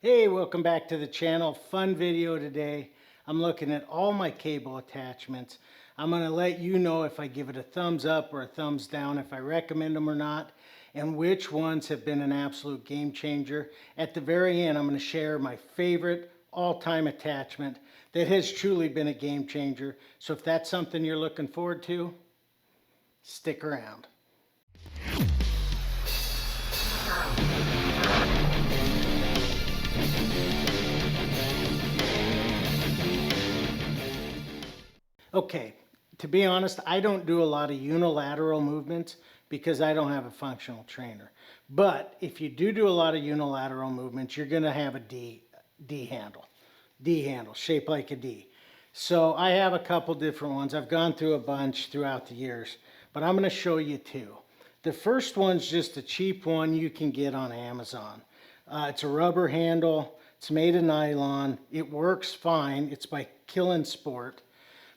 Hey, welcome back to the channel. Fun video today. I'm looking at all my cable attachments. I'm going to let you know if I give it a thumbs up or a thumbs down, if I recommend them or not, and which ones have been an absolute game changer. At the very end, I'm going to share my favorite all-time attachment that has truly been a game changer. So if that's something you're looking forward to, stick around. Okay, to be honest, I don't do a lot of unilateral movements because I don't have a functional trainer. But if you do a lot of unilateral movements, you're going to have a D handle, shaped like a D. So I have a couple different ones. I've gone through a bunch throughout the years, but I'm going to show you two. The first one's just a cheap one you can get on Amazon. It's a rubber handle. It's made of nylon. It works fine. It's by Killing Sport.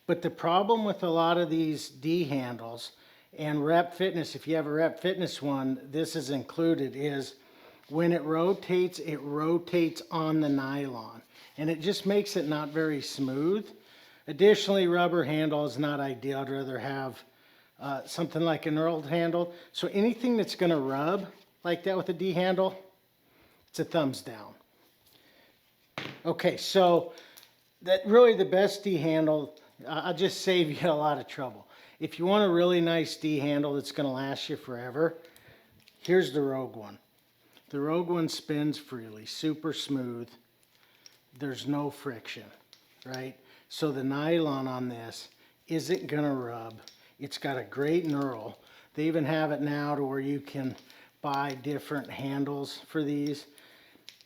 But the problem with a lot of these D handles and Rep Fitness, if you have a Rep Fitness one, this is included, is when it rotates on the nylon. And it just makes it not very smooth. Additionally, rubber handle is not ideal. I'd rather have something like a knurled handle. So anything that's going to rub like that with a D handle, it's a thumbs down. Okay, so that really the best D handle, I'll just save you a lot of trouble. If you want a really nice D handle that's going to last you forever, here's the Rogue one. The Rogue one spins freely, super smooth. There's no friction, right? So the nylon on this isn't going to rub. It's got a great knurl. They even have it now to where you can buy different handles for these.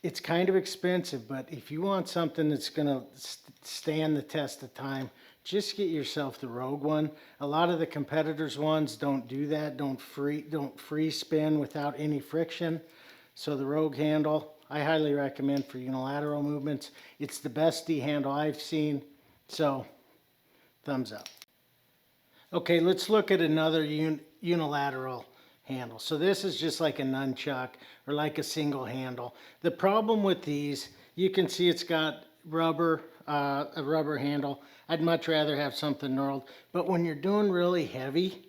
It's kind of expensive, but if you want something that's going to stand the test of time, just get yourself the Rogue one. A lot of the competitors' ones don't do that, don't free spin without any friction. So the Rogue handle, I highly recommend for unilateral movements. It's the best D handle I've seen, so thumbs up. Okay, let's look at another unilateral handle. So this is just like a nunchuck or like a single handle. The problem with these, you can see it's got rubber, a rubber handle. I'd much rather have something knurled. But when you're doing really heavy,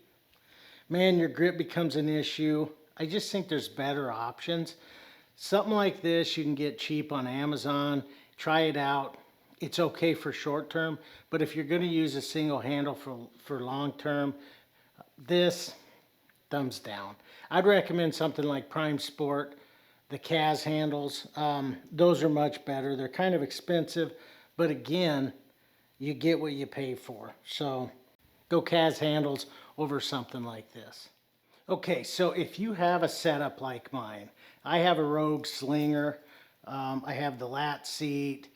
man, your grip becomes an issue. I just think there's better options. Something like this you can get cheap on Amazon. Try it out. It's okay for short term, but if you're going to use a single handle for long term, this, thumbs down. I'd recommend something like Prime Sport, the Kaz handles. Those are much better. They're kind of expensive, but again, you get what you pay for. So go Kaz handles over something like this. Okay, so if you have a setup like mine, I have a Rogue Slinger. I have the lat seat.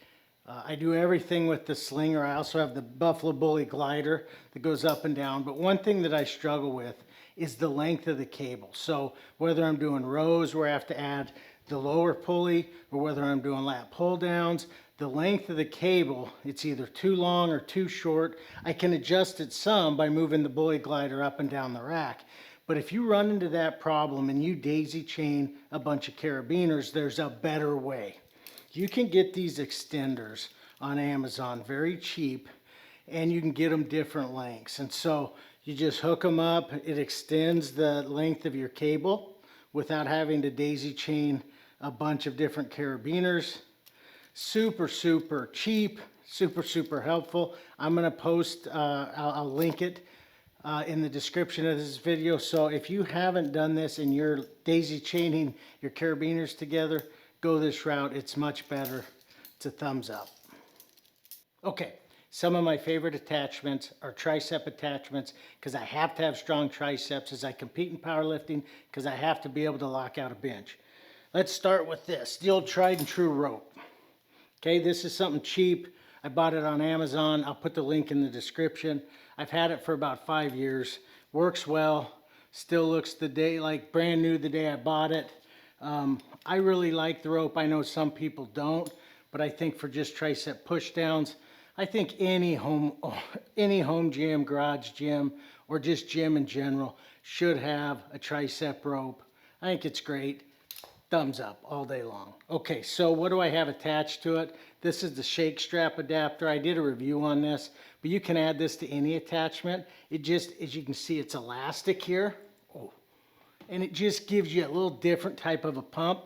I do everything with the Slinger. I also have the Buffalo Bully glider that goes up and down. But one thing that I struggle with is the length of the cable. So whether I'm doing rows where I have to add the lower pulley or whether I'm doing lat pull downs, the length of the cable, it's either too long or too short. I can adjust it some by moving the bully glider up and down the rack. But if you run into that problem and you daisy chain a bunch of carabiners, there's a better way. You can get these extenders on Amazon very cheap, and you can get them different lengths. And so you just hook them up. It extends the length of your cable without having to daisy chain a bunch of different carabiners. Super, super cheap, super, super helpful. I'm going to post, I'll link it in the description of this video. So if you haven't done this and you're daisy chaining your carabiners together, go this route. It's much better. It's a thumbs up. Okay, some of my favorite attachments are tricep attachments because I have to have strong triceps as I compete in powerlifting because I have to be able to lock out a bench. Let's start with this, the old tried and true rope. Okay, this is something cheap. I bought it on Amazon. I'll put the link in the description. I've had it for about 5 years. Works well. Still looks like brand new the day I bought it. I really like the rope. I know some people don't, but I think for just tricep push downs, I think any home gym, garage gym, or just gym in general should have a tricep rope. I think it's great. thumbs up all day long. Okay, so what do I have attached to it? This is the shake strap adapter. I did a review on this, but you can add this to any attachment. It just, as you can see, it's elastic here. Oh, and it just gives you a little different type of a pump.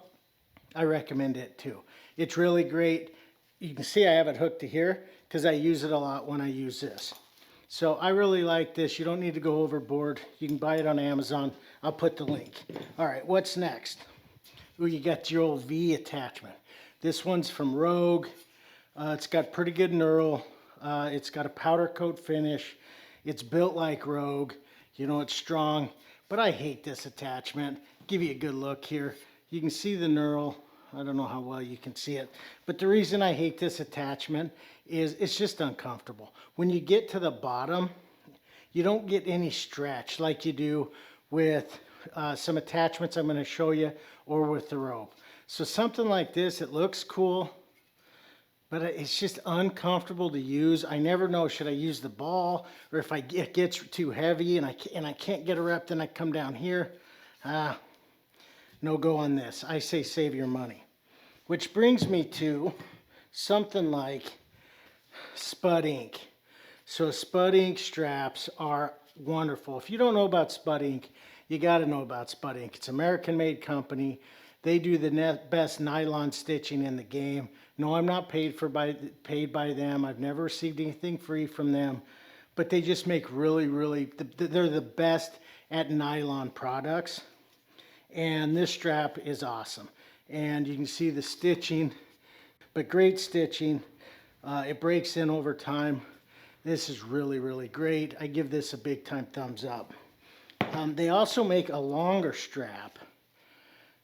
I recommend it too. It's really great. You can see I have it hooked to here because I use it a lot when I use this. So I really like this. You don't need to go overboard. You can buy it on Amazon. I'll put the link. All right, what's next? Ooh, you got your old V attachment. This one's from Rogue. It's got pretty good knurl. It's got a powder coat finish. It's built like Rogue. You know, it's strong, but I hate this attachment. Give you a good look here. You can see the knurl. I don't know how well you can see it, but the reason I hate this attachment is it's just uncomfortable. When you get to the bottom, you don't get any stretch like you do with some attachments I'm going to show you, or with the rope. So something like this, it looks cool, but it's just uncomfortable to use. I never know, should I use the ball, or if it gets too heavy and I can't get a rep, then I come down here. No go on this. I say save your money. Which brings me to something like Spud Ink. So Spud Ink straps are wonderful. If you don't know about Spud Ink, you got to know about Spud Ink. It's an American-made company. They do the best nylon stitching in the game. No, I'm not paid by them. I've never received anything free from them. But they just make really, they're the best at nylon products. And this strap is awesome. And you can see the stitching, but great stitching. It breaks in over time. This is really great. I give this a big time thumbs up. They also make a longer strap.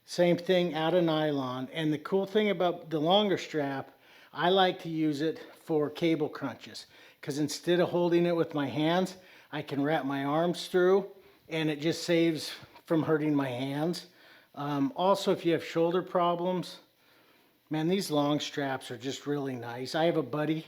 Same thing, out of nylon. And the cool thing about the longer strap, I like to use it for cable crunches. Because instead of holding it with my hands, I can wrap my arms through, and it just saves from hurting my hands. Also, if you have shoulder problems, man, these long straps are just really nice. I have a buddy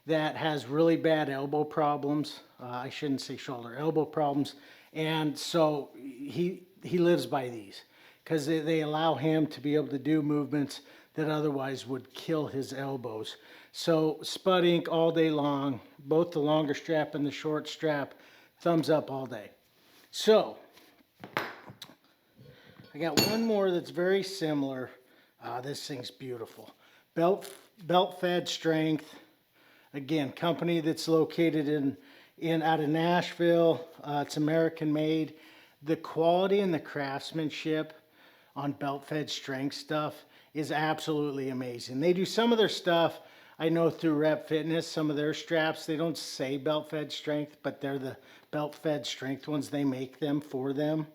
that has really bad elbow problems. I shouldn't say shoulder, elbow problems. And so he lives by these because they allow him to be able to do movements that otherwise would kill his elbows. So Spud Ink all day long, both the longer strap and the short strap, thumbs up all day. So I got one more that's very similar. This thing's beautiful. Belt Fed Strength. Again, company that's located out of Nashville. It's American made. The quality and the craftsmanship on Belt Fed Strength stuff is absolutely amazing. They do some of their stuff, I know, through Rep Fitness. Some of their straps, they don't say Belt Fed Strength, but they're the Belt Fed Strength ones. They make them for them.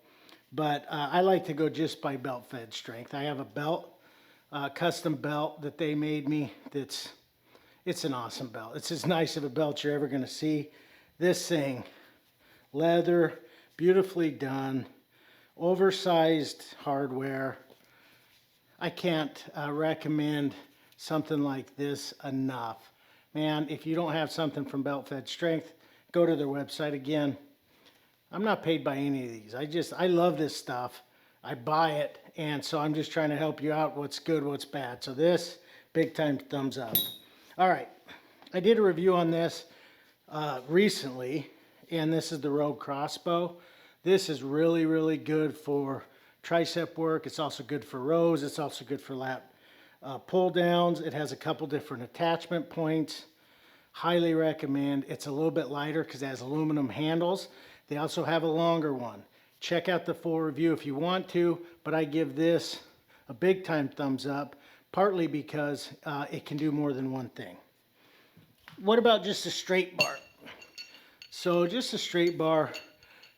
But I like to go just by Belt Fed Strength. I have a belt, custom belt that they made me. It's an awesome belt. It's as nice of a belt you're ever going to see. This thing, leather, beautifully done, oversized hardware. I can't recommend something like this enough. Man, if you don't have something from Belt Fed Strength, go to their website. Again, I'm not paid by any of these. I love this stuff. I buy it, and so I'm just trying to help you out what's good, what's bad. So this, big time thumbs up. All right, I did a review on this recently, and this is the Rogue Crossbow. This is really good for tricep work. It's also good for rows. It's also good for lat pull downs. It has a couple different attachment points. Highly recommend. It's a little bit lighter because it has aluminum handles. They also have a longer one. Check out the full review if you want to, but I give this a big time thumbs up, partly because it can do more than one thing. What about just a straight bar? So just a straight bar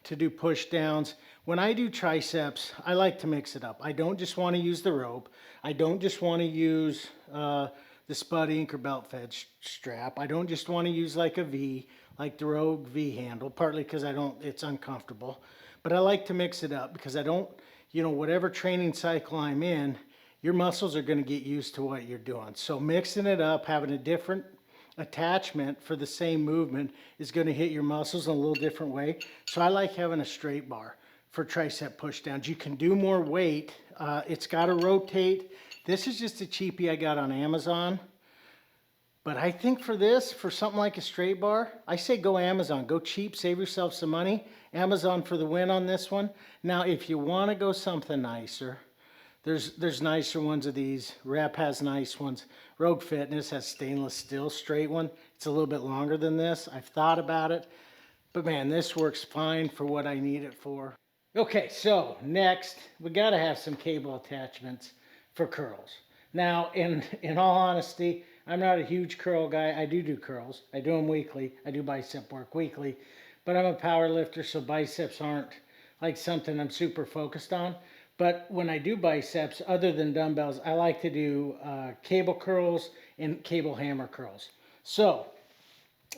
to do push downs. When I do triceps, I like to mix it up. I don't just want to use the rope. I don't just want to use the Spud Ink or Belt Fed strap. I don't just want to use like a V, like the Rogue V handle, partly because it's uncomfortable. But I like to mix it up because I don't, whatever training cycle I'm in, your muscles are going to get used to what you're doing. So mixing it up, having a different attachment for the same movement is going to hit your muscles in a little different way. So I like having a straight bar for tricep push downs. You can do more weight It's got to rotate. This is just a cheapie I got on Amazon. But I think for this, for something like a straight bar, I say go Amazon. Go cheap, save yourself some money. Amazon for the win on this one. Now, if you want to go something nicer, there's nicer ones of these. Rep has nice ones. Rogue Fitness has stainless steel straight one. It's a little bit longer than this. I've thought about it. But man, this works fine for what I need it for. Okay, so next, we got to have some cable attachments for curls. Now, in all honesty, I'm not a huge curl guy. I do curls. I do them weekly. I do bicep work weekly. But I'm a power lifter, so biceps aren't like something I'm super focused on. But when I do biceps, other than dumbbells, I like to do cable curls and cable hammer curls. So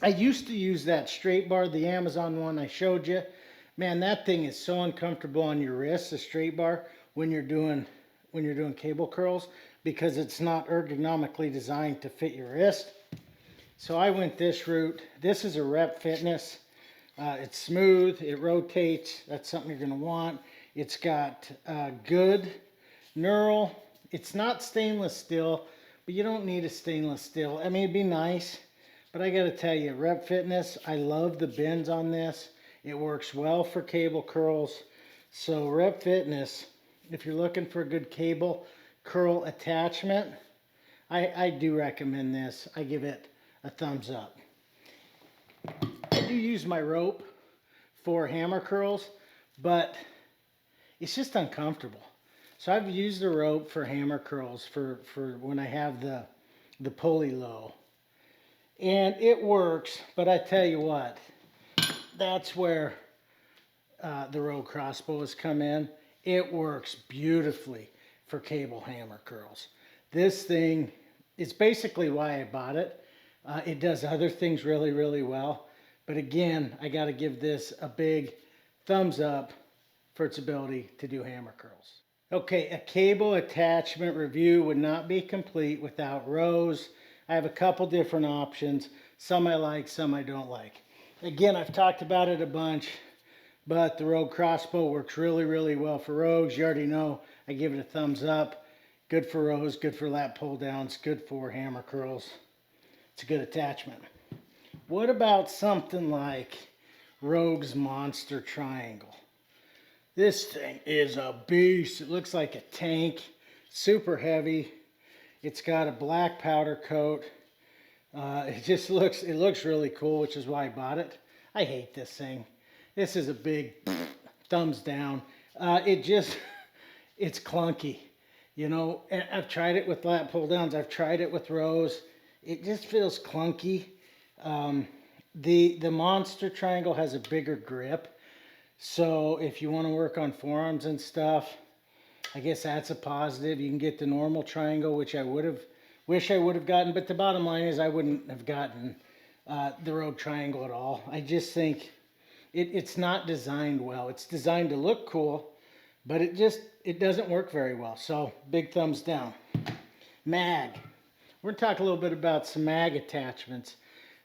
I used to use that straight bar, the Amazon one I showed you. Man, that thing is so uncomfortable on your wrists, the straight bar, when you're doing cable curls, because it's not ergonomically designed to fit your wrist. So I went this route. This is a Rep Fitness. It's smooth, it rotates. That's something you're gonna want. It's got good knurl. It's not stainless steel, but you don't need a stainless steel. I mean, it'd be nice, but I gotta tell you, Rep Fitness, I love the bends on this. It works well for cable curls. So Rep Fitness, if you're looking for a good cable curl attachment, I do recommend this. I give it a thumbs up. I do use my rope for hammer curls, but it's just uncomfortable. So I've used the rope for hammer curls for when I have the pulley low. And it works, but I tell you what, that's where the Rogue Crossbow has come in. It works beautifully for cable hammer curls. This thing is basically why I bought it. It does other things really, really well. But again, I got to give this a big thumbs up for its ability to do hammer curls. Okay, a cable attachment review would not be complete without rows. I have a couple different options. Some I like, some I don't like. Again, I've talked about it a bunch, but the Rogue Crossbow works really, really well for rows. You already know I give it a thumbs up. Good for rows, good for lat pull downs, good for hammer curls. It's a good attachment. What about something like Rogue's Monster Triangle? This thing is a beast. It looks like a tank, super heavy. It's got a black powder coat. It looks really cool, which is why I bought it. I hate this thing. This is a big thumbs down. It's clunky. You know, I've tried it with lat pull downs. I've tried it with rows. It just feels clunky. The Monster Triangle has a bigger grip. So if you want to work on forearms and stuff, I guess that's a positive. You can get the normal triangle, which I wish I would have gotten. But the bottom line is I wouldn't have gotten the Rogue Triangle at all. I just think it's not designed well. It's designed to look cool, but it doesn't work very well. So big thumbs down. Mag. We're going to talk a little bit about some mag attachments.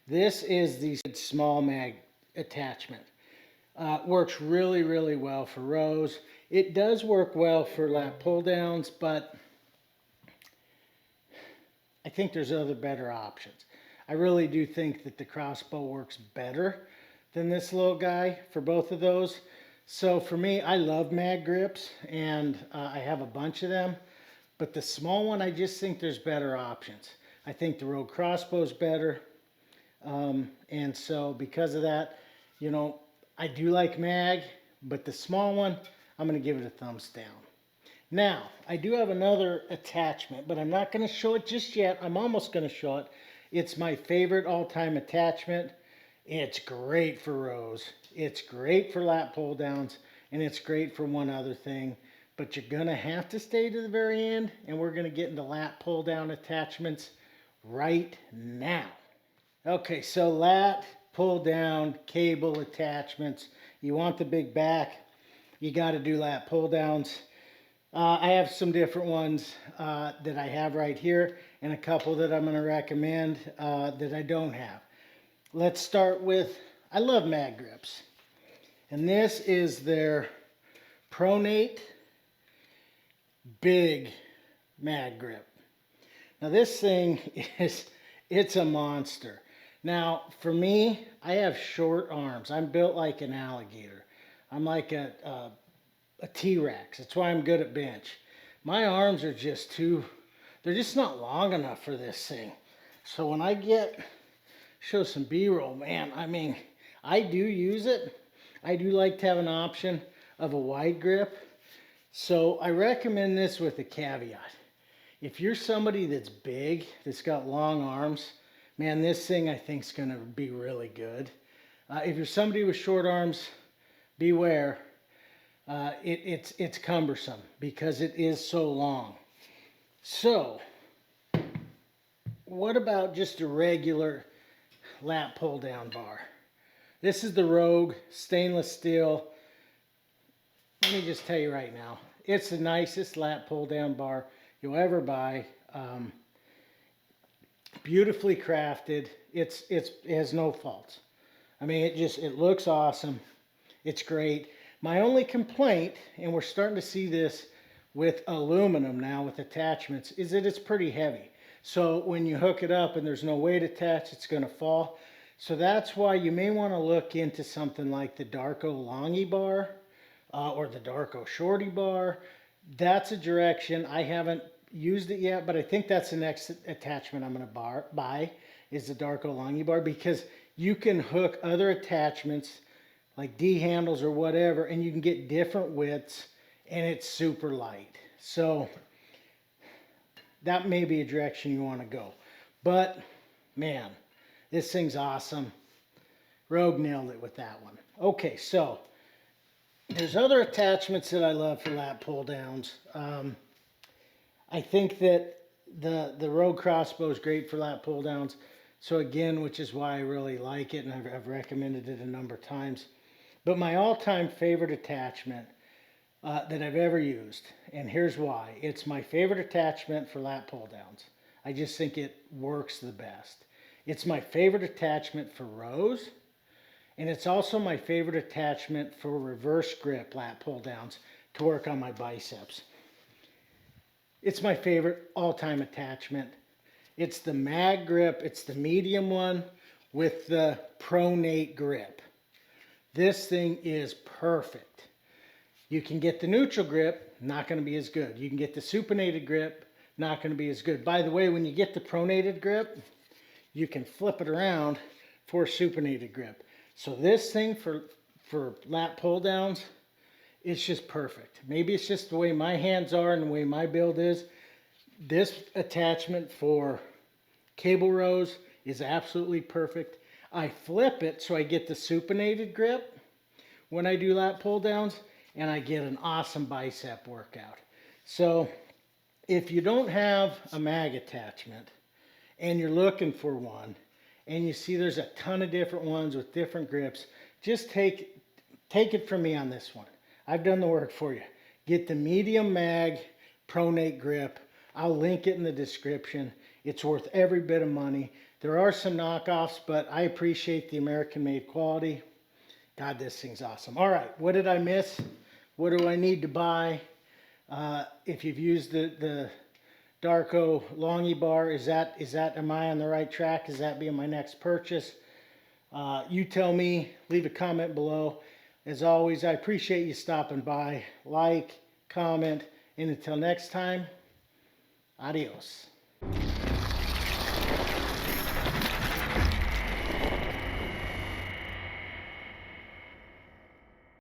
This is the small mag attachment. Works really, really well for rows. It does work well for lat pull downs, but I think there's other better options. I really do think that the Crossbow works better than this little guy for both of those. So for me, I love mag grips, and I have a bunch of them. But the small one, I just think there's better options. I think the Rogue Crossbow is better. And so because of that, you know, I do like mag, but the small one, I'm going to give it a thumbs down. Now, I do have another attachment, but I'm not going to show it just yet. I'm almost going to show it. It's my favorite all-time attachment. It's great for rows. It's great for lat pull downs, and it's great for one other thing. But you're going to have to stay to the very end, and we're going to get into lat pull down attachments right now. Okay, so lat pull down cable attachments. You want the big back, you got to do lat pull downs. I have some different ones that I have right here, and a couple that I'm going to recommend that I don't have. Let's start with, I love mag grips, and this is their Pronate big mag grip. Now this thing it's a monster. Now for me, I have short arms. I'm built like an alligator. I'm like a T-Rex. That's why I'm good at bench. My arms are just they're just not long enough for this thing. So when I show some B-roll, man, I mean, I do use it. I do like to have an option of a wide grip. So I recommend this with a caveat. If you're somebody that's big, that's got long arms, man, this thing I think is going to be really good. If you're somebody with short arms, beware. It's cumbersome because it is so long. So, what about just a regular lat pull down bar? This is the Rogue stainless steel. Let me just tell you right now, it's the nicest lat pull down bar you'll ever buy. Beautifully crafted. It has no faults. I mean, it looks awesome. It's great. My only complaint, and we're starting to see this with aluminum now with attachments, is that it's pretty heavy. So when you hook it up and there's no weight attached, it's going to fall. So that's why you may want to look into something like the Darko Longy bar or the Darko Shorty bar. That's a direction. I haven't used it yet, but I think that's the next attachment I'm going to buy is the Darko Longy bar, because you can hook other attachments like D handles or whatever, and you can get different widths, and it's super light. So that may be a direction you want to go. But man, this thing's awesome. Rogue nailed it with that one. Okay, so there's other attachments that I love for lat pull downs. I think that the Rogue Crossbow is great for lat pull downs. So again, which is why I really like it, and I've recommended it a number of times. But my all-time favorite attachment that I've ever used, and here's why. It's my favorite attachment for lat pull downs. I just think it works the best. It's my favorite attachment for rows, and it's also my favorite attachment for reverse grip lat pull downs to work on my biceps. It's my favorite all-time attachment. It's the mag grip. It's the medium one with the pronate grip. This thing is perfect. You can get the neutral grip, not going to be as good. You can get the supinated grip, not going to be as good. By the way, when you get the pronated grip, you can flip it around for supinated grip. So this thing for lat pull downs, it's just perfect. Maybe it's just the way my hands are and the way my build is. This attachment for cable rows is absolutely perfect. I flip it so I get the supinated grip when I do lat pull downs, and I get an awesome bicep workout. So if you don't have a mag attachment and you're looking for one, and you see there's a ton of different ones with different grips, just take it from me on this one. I've done the work for you. Get the medium mag pronate grip. I'll link it in the description. It's worth every bit of money. There are some knockoffs, but I appreciate the American-made quality. God, this thing's awesome. All right, what did I miss? What do I need to buy? If you've used the Darko Longy bar, am I on the right track? Is that being my next purchase? You tell me, leave a comment below. As always, I appreciate you stopping by. Like, comment, and until next time, adios.